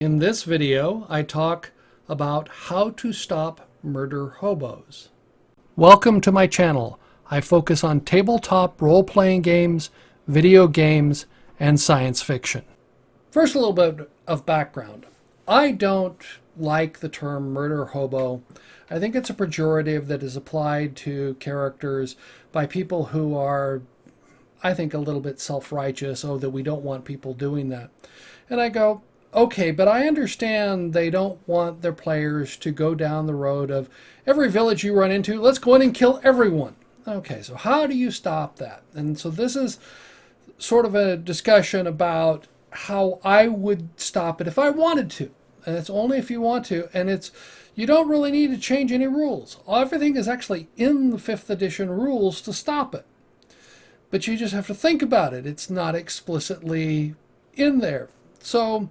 In this video, I talk about how to stop murder hobos. Welcome to my channel. I focus on tabletop role-playing games, video games, and science fiction. First, a little bit of background. I don't like the term murder hobo. I think it's a pejorative that is applied to characters by people who are, I think, a little bit self-righteous. Oh, that we don't want people doing that. And I go, okay, but I understand they don't want their players to go down the road of every village you run into, let's go in and kill everyone. Okay, so how do you stop that? And so this is sort of a discussion about how I would stop it if I wanted to. And it's only if you want to. And it's you don't really need to change any rules. Everything is actually in the 5th edition rules to stop it. But you just have to think about it. It's not explicitly in there. So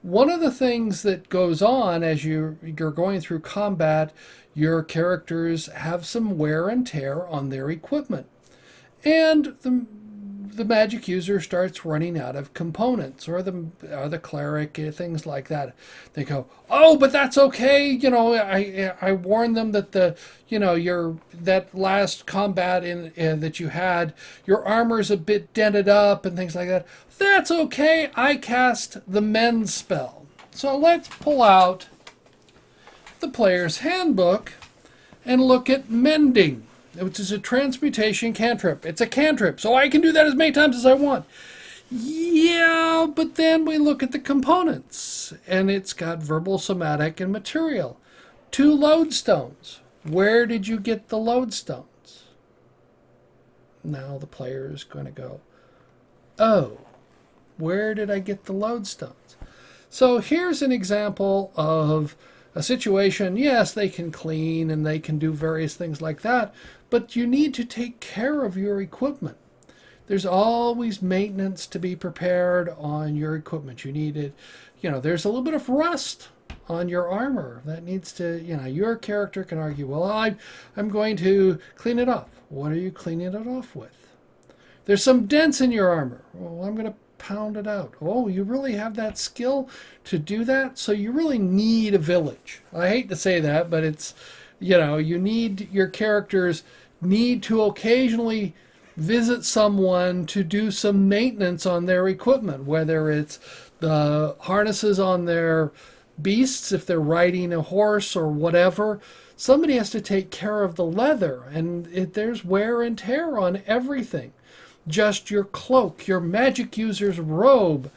one of the things that goes on as you're going through combat, your characters have some wear and tear on their equipment. And the magic user starts running out of components, or the cleric, things like that. They go, oh, but that's okay. You know, I warned them that that last combat that you had, your armor's a bit dented up and things like that. That's okay. I cast the mend spell. So let's pull out the player's handbook and look at mending, which is a transmutation cantrip. It's a cantrip, so I can do that as many times as I want. Yeah, but then we look at the components, and it's got verbal, somatic, and material. 2 lodestones. Where did you get the lodestones? Now the player is going to go, oh, where did I get the lodestones? So here's an example of a situation. Yes, they can clean and they can do various things like that, but you need to take care of your equipment. There's always maintenance to be prepared on your equipment. You need it, there's a little bit of rust on your armor that needs to, your character can argue, well, I'm going to clean it off. What are you cleaning it off with? There's some dents in your armor. Well, I'm going to pound it out. Oh, you really have that skill to do that? So you really need a village. I hate to say that, but it's, you need, your characters need to occasionally visit someone to do some maintenance on their equipment, whether it's the harnesses on their beasts, if they're riding a horse or whatever. Somebody has to take care of the leather, and there's wear and tear on everything. Just your cloak, your magic user's robe.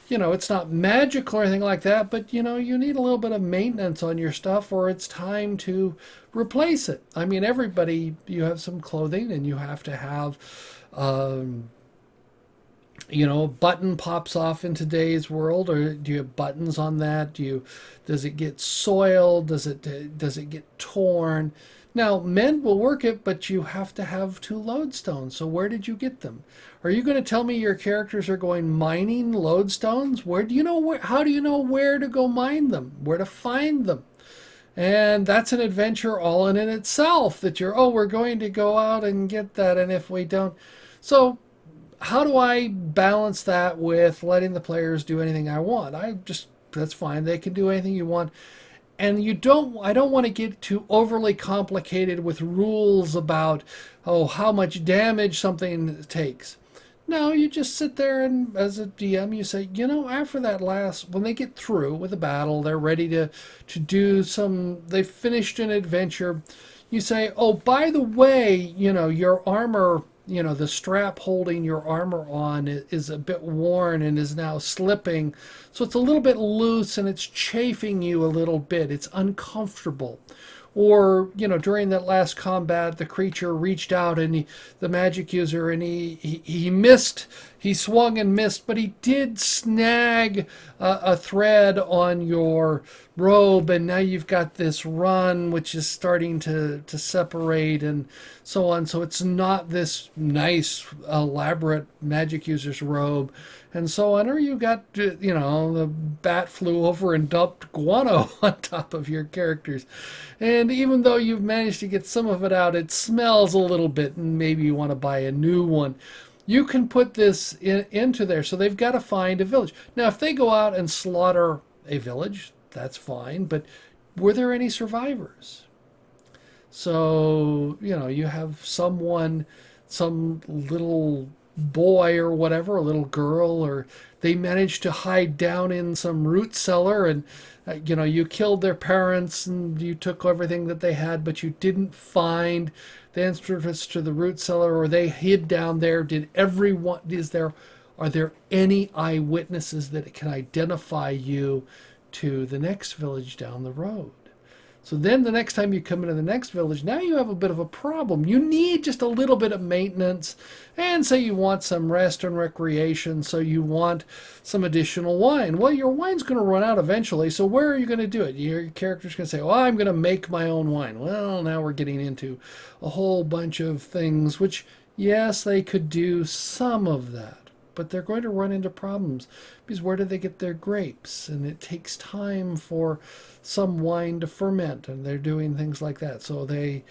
It's not magic or anything like that, but you need a little bit of maintenance on your stuff, or it's time to replace it. I mean, everybody, you have some clothing and you have to have, a button pops off in today's world, or do you have buttons on that? Does it get soiled? Does it get torn? Now, mend will work it, but you have to have 2 lodestones. So where did you get them? Are you going to tell me your characters are going mining lodestones? How do you know where to go mine them? Where to find them? And that's an adventure all in itself, that we're going to go out and get that, and if we don't. So how do I balance that with letting the players do anything I want? That's fine. They can do anything you want. And I don't want to get too overly complicated with rules about, how much damage something takes. No, you just sit there and as a DM, you say, after that when they get through with the battle, they're ready to do they've finished an adventure. You say, oh, by the way, your armor, the strap holding your armor on is a bit worn and is now slipping. So it's a little bit loose and it's chafing you a little bit. It's uncomfortable. Or, during that last combat, the creature reached out and the magic user, and he missed. He swung and missed, but he did snag a thread on your robe, and now you've got this run which is starting to separate and so on. So it's not this nice, elaborate magic user's robe and so on. Or you got, the bat flew over and dumped guano on top of your characters. And even though you've managed to get some of it out, it smells a little bit, and maybe you want to buy a new one. You can put this into there. So they've got to find a village. Now, if they go out and slaughter a village, that's fine, but were there any survivors? So, you have someone, some little boy or whatever, a little girl, or they managed to hide down in some root cellar and, you killed their parents and you took everything that they had, but you didn't find the entrance to the root cellar, or they hid down there. Are there any eyewitnesses that can identify you to the next village down the road? So then the next time you come into the next village, now you have a bit of a problem. You need just a little bit of maintenance, and say you want some rest and recreation, so you want some additional wine. Well, your wine's going to run out eventually, so where are you going to do it? Your character's going to say, well, I'm going to make my own wine. Well, now we're getting into a whole bunch of things, which, yes, they could do some of that, but they're going to run into problems, because where do they get their grapes? And it takes time for some wine to ferment, and they're doing things like that. So they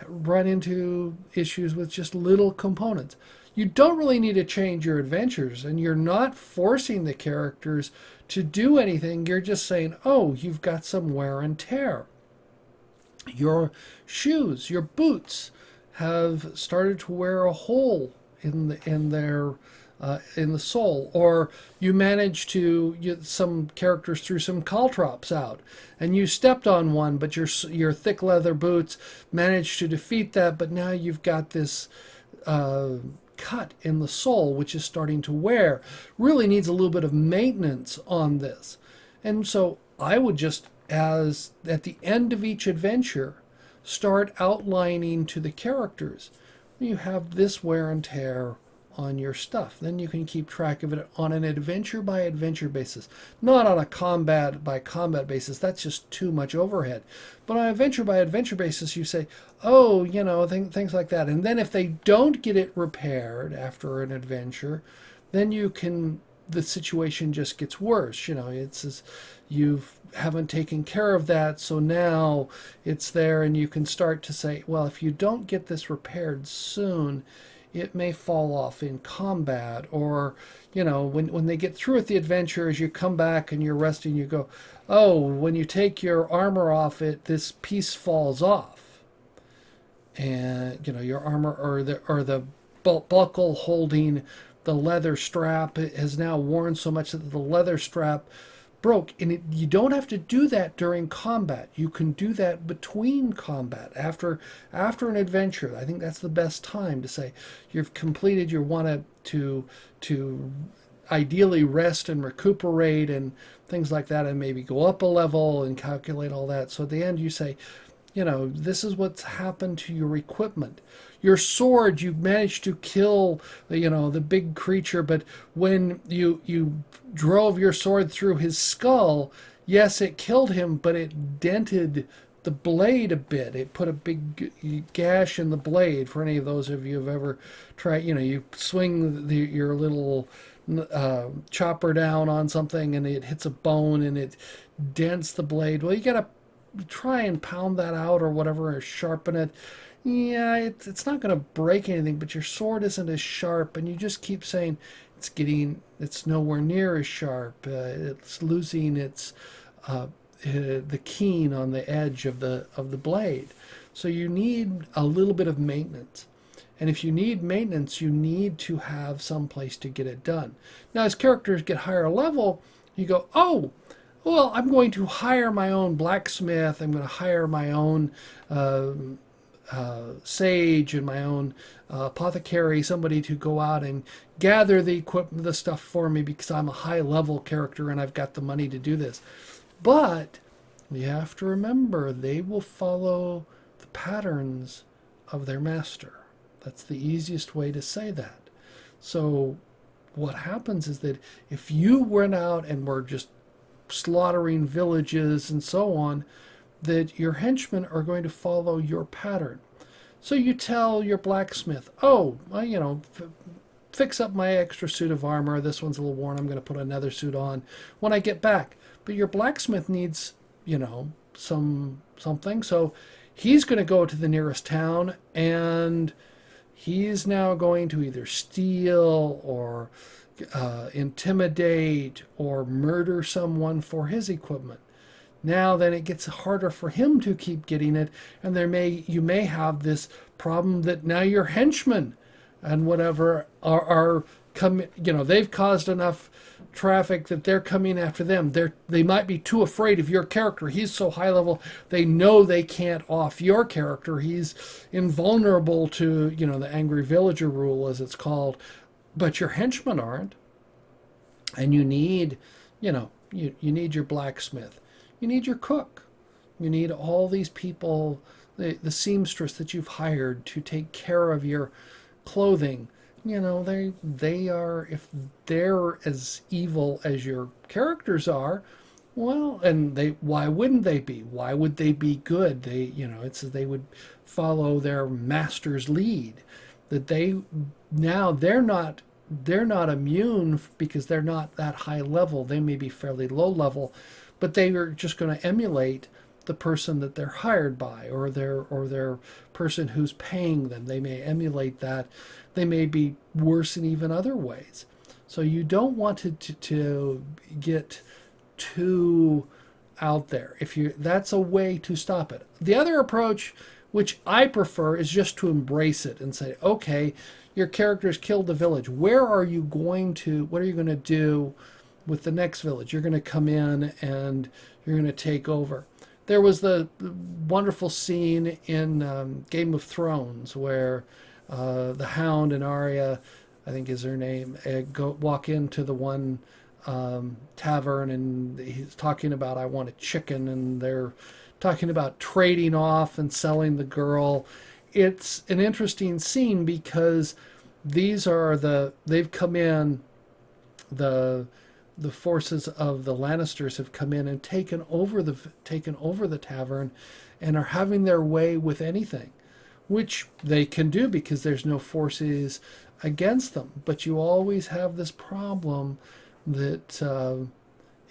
run into issues with just little components. You don't really need to change your adventures, and you're not forcing the characters to do anything. You're just saying, oh, you've got some wear and tear. Your shoes, your boots have started to wear a hole in the sole, or you managed to some characters threw some caltrops out, and you stepped on one, but your thick leather boots managed to defeat that. But now you've got this cut in the sole, which is starting to wear. Really needs a little bit of maintenance on this, and so I would just, as at the end of each adventure, start outlining to the characters, you have this wear and tear on your stuff. Then you can keep track of it on an adventure by adventure basis, not on a combat by combat basis. That's just too much overhead. But on an adventure by adventure basis, you say, oh, things like that. And then if they don't get it repaired after an adventure, then the situation just gets worse. It's you haven't taken care of that, so now it's there, and you can start to say, well, if you don't get this repaired soon, it may fall off in combat. Or when they get through with the adventure, as you come back and you're resting, you go, oh, when you take your armor off, this piece falls off, and your armor, or the buckle holding the leather strap has now worn so much that the leather strap broke. And you don't have to do that during combat. You can do that between combat, after an adventure. I think that's the best time to say you've completed. You want to ideally rest and recuperate and things like that, and maybe go up a level and calculate all that. So at the end you say, this is what's happened to your equipment. Your sword, you managed to kill, the big creature, but when you drove your sword through his skull, yes, it killed him, but it dented the blade a bit. It put a big gash in the blade. For any of those of you who've ever tried, you swing your little chopper down on something and it hits a bone and it dents the blade. Well, you got to try and pound that out or whatever, or sharpen it. Yeah, it's not going to break anything, but your sword isn't as sharp, and you just keep saying it's nowhere near as sharp. It's losing the keen on the edge of the blade. So you need a little bit of maintenance. And if you need maintenance, you need to have some place to get it done. Now, as characters get higher level, you go, oh, well, I'm going to hire my own blacksmith. I'm going to hire my own sage and my own apothecary, somebody to go out and gather the equipment, the stuff for me, because I'm a high level character and I've got the money to do this. But you have to remember, they will follow the patterns of their master. That's the easiest way to say that. So what happens is that if you went out and were just slaughtering villages and so on, that your henchmen are going to follow your pattern. So you tell your blacksmith, oh, well, fix up my extra suit of armor. This one's a little worn. I'm going to put another suit on when I get back. But your blacksmith needs, something. So he's going to go to the nearest town, and he's now going to either steal or intimidate or murder someone for his equipment. Now then it gets harder for him to keep getting it, and you may have this problem that now your henchmen and whatever are they've caused enough traffic that they're coming after them. They might be too afraid of your character. He's so high level, they know they can't off your character. He's invulnerable to, the angry villager rule, as it's called. But your henchmen aren't. And you need, you need your blacksmith. You need your cook. You need all these people, the seamstress that you've hired to take care of your clothing. They are, if they're as evil as your characters are, well, and why wouldn't they be? Why would they be good? They would follow their master's lead. That they're not immune because they're not that high level. They may be fairly low level, but they are just going to emulate the person that they're hired by, or their person who's paying them. They may emulate that. They may be worse in even other ways. So you don't want to get too out there. That's a way to stop it. The other approach, which I prefer, is just to embrace it and say, okay, your character's killed the village. What are you going to do with the next village? You're going to come in and you're going to take over. There was the wonderful scene in Game of Thrones where the Hound and Arya, I think is her name, walk into the one tavern, and he's talking about, I want a chicken, and they're talking about trading off and selling the girl. It's an interesting scene because they've come in, the forces of the Lannisters have come in and taken over the tavern and are having their way with anything, which they can do because there's no forces against them. But you always have this problem that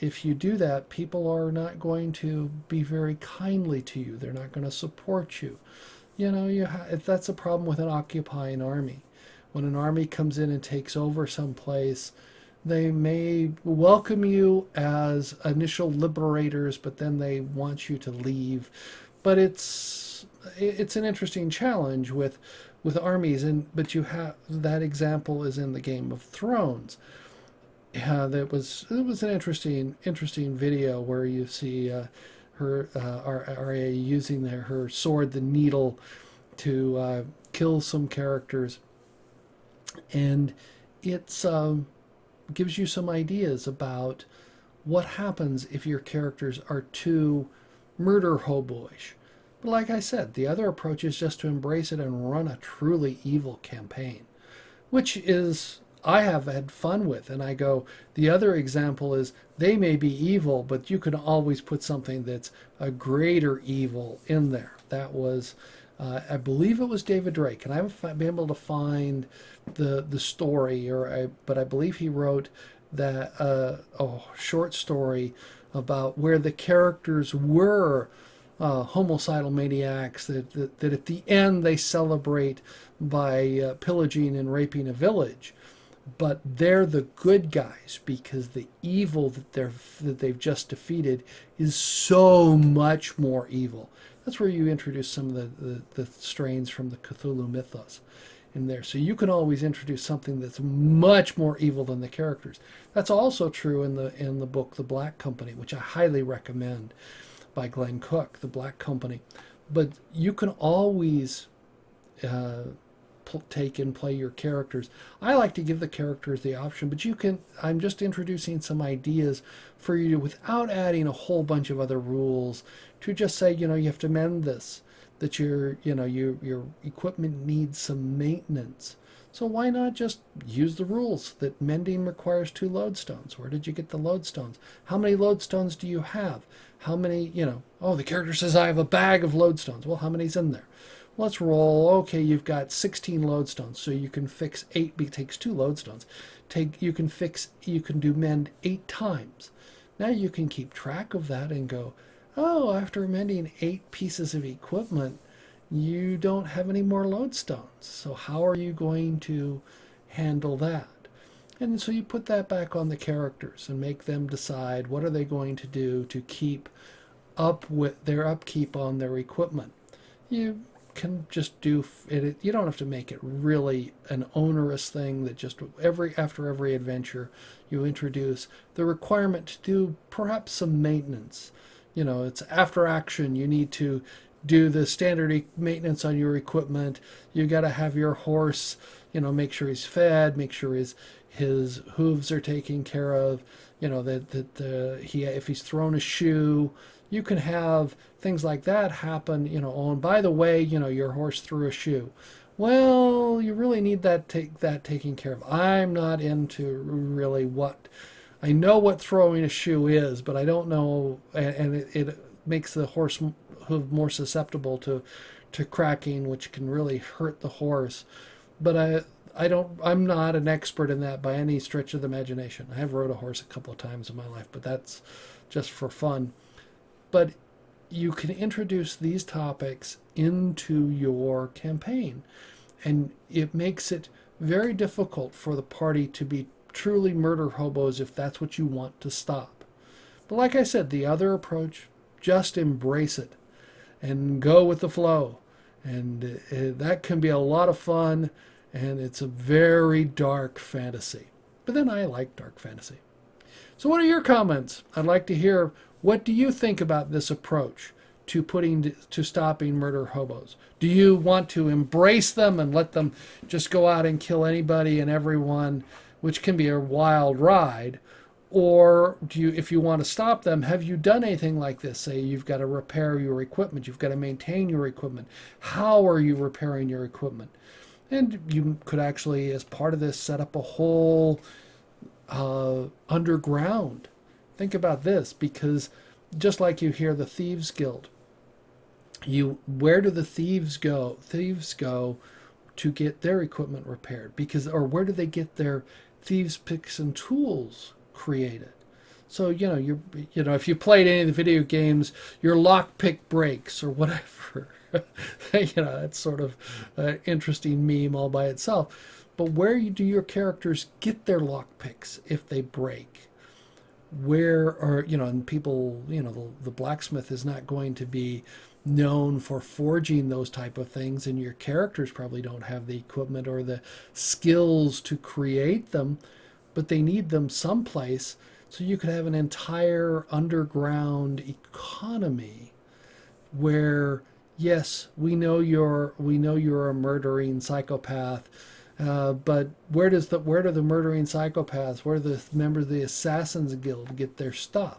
if you do that, people are not going to be very kindly to you. They're not going to support you. That's a problem with an occupying army. When an army comes in and takes over someplace, they may welcome you as initial liberators, but then they want you to leave. But it's an interesting challenge with armies, but you have that example is in the Game of Thrones. It was an interesting video where you see her Arya using her sword, the needle, to kill some characters, and it's gives you some ideas about what happens if your characters are too murder hoboish. But like I said, the other approach is just to embrace it and run a truly evil campaign, which is I have had fun with. And I go, the other example is they may be evil, but you can always put something that's a greater evil in there. That was, I believe it was David Drake, and I haven't been able to find the story, but I believe he wrote that a short story about where the characters were homicidal maniacs that at the end they celebrate by pillaging and raping a village, but they're the good guys because the evil that they've just defeated is so much more evil. That's where you introduce some of the strains from the Cthulhu mythos in there. So you can always introduce something that's much more evil than the characters. That's also true in the book The Black Company, which I highly recommend, by Glenn Cook, The Black Company. But you can always take and play your characters. I like to give the characters the option, but I'm just introducing some ideas for you without adding a whole bunch of other rules, to just say, you have to mend this, that your equipment needs some maintenance. So why not just use the rules that mending requires 2 lodestones? Where did you get the lodestones? How many lodestones do you have? How many, the character says I have a bag of lodestones. Well, how many's in there? Let's roll. Okay, you've got 16 lodestones, so you can fix 8. It takes 2 lodestones. You can do mend 8 times. Now you can keep track of that and go, after mending 8 pieces of equipment, you don't have any more lodestones. So how are you going to handle that? And so you put that back on the characters and make them decide what are they going to do to keep up with their upkeep on their equipment. You can just do it. You don't have to make it really an onerous thing that just after every adventure you introduce the requirement to do perhaps some maintenance. It's after action. You need to do the standard maintenance on your equipment. You got to have your horse, make sure he's fed, make sure his hooves are taken care of. If he's thrown a shoe, you can have things like that happen. Oh, and by the way, your horse threw a shoe. Well, you really need that taken care of. I'm not into really I know what throwing a shoe is, but I don't know, and it makes the horse hoof more susceptible to cracking, which can really hurt the horse. But I'm not an expert in that by any stretch of the imagination. I have rode a horse a couple of times in my life, but that's just for fun. But you can introduce these topics into your campaign, and it makes it very difficult for the party to be truly murder hobos if that's what you want to stop. But like I said, the other approach, just embrace it and go with the flow. And that can be a lot of fun, and it's a very dark fantasy. But then I like dark fantasy. So what are your comments? I'd like to hear, what do you think about this approach to stopping murder hobos? Do you want to embrace them and let them just go out and kill anybody and everyone, which can be a wild ride? Or if you want to stop them, have you done anything like this? Say you've got to repair your equipment, you've got to maintain your equipment. How are you repairing your equipment? And you could actually, as part of this, set up a whole underground. Think about this, because just like you hear the Thieves Guild, where do the thieves go? Thieves go to get their equipment repaired, or where do they get their thieves' picks and tools created? So if you played any of the video games, your lockpick breaks or whatever. It's sort of an interesting meme all by itself. But where do your characters get their lockpicks if they break? And people, the blacksmith is not going to be known for forging those type of things, and your characters probably don't have the equipment or the skills to create them, but they need them someplace. So you could have an entire underground economy where, yes, we know you're a murdering psychopath, but where do the murdering psychopaths, where do the members of the Assassins Guild get their stuff?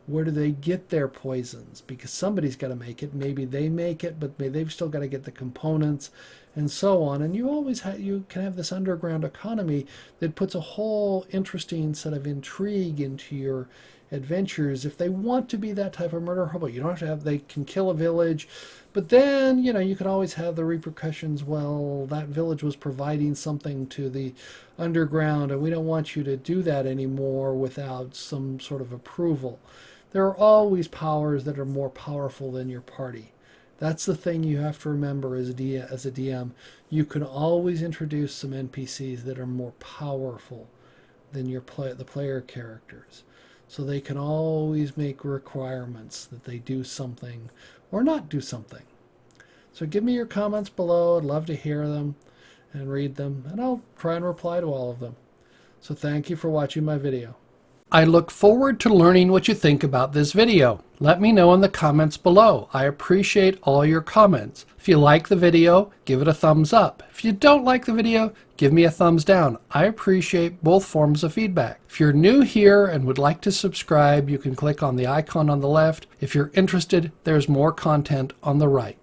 Where do they get their poisons? Because somebody's got to make it. Maybe they make it, but they've still got to get the components and so on. And you can have this underground economy that puts a whole interesting set of intrigue into your adventures. If they want to be that type of murder hobo, you don't have to they can kill a village, but then you can always have the repercussions. Well, that village was providing something to the underground, and we don't want you to do that anymore without some sort of approval. There are always powers that are more powerful than your party. That's the thing you have to remember as a DM. You can always introduce some NPCs that are more powerful than the player characters. So they can always make requirements that they do something or not do something. So give me your comments below. I'd love to hear them and read them, and I'll try and reply to all of them. So thank you for watching my video. I look forward to learning what you think about this video. Let me know in the comments below. I appreciate all your comments. If you like the video, give it a thumbs up. If you don't like the video, give me a thumbs down. I appreciate both forms of feedback. If you're new here and would like to subscribe, you can click on the icon on the left. If you're interested, there's more content on the right.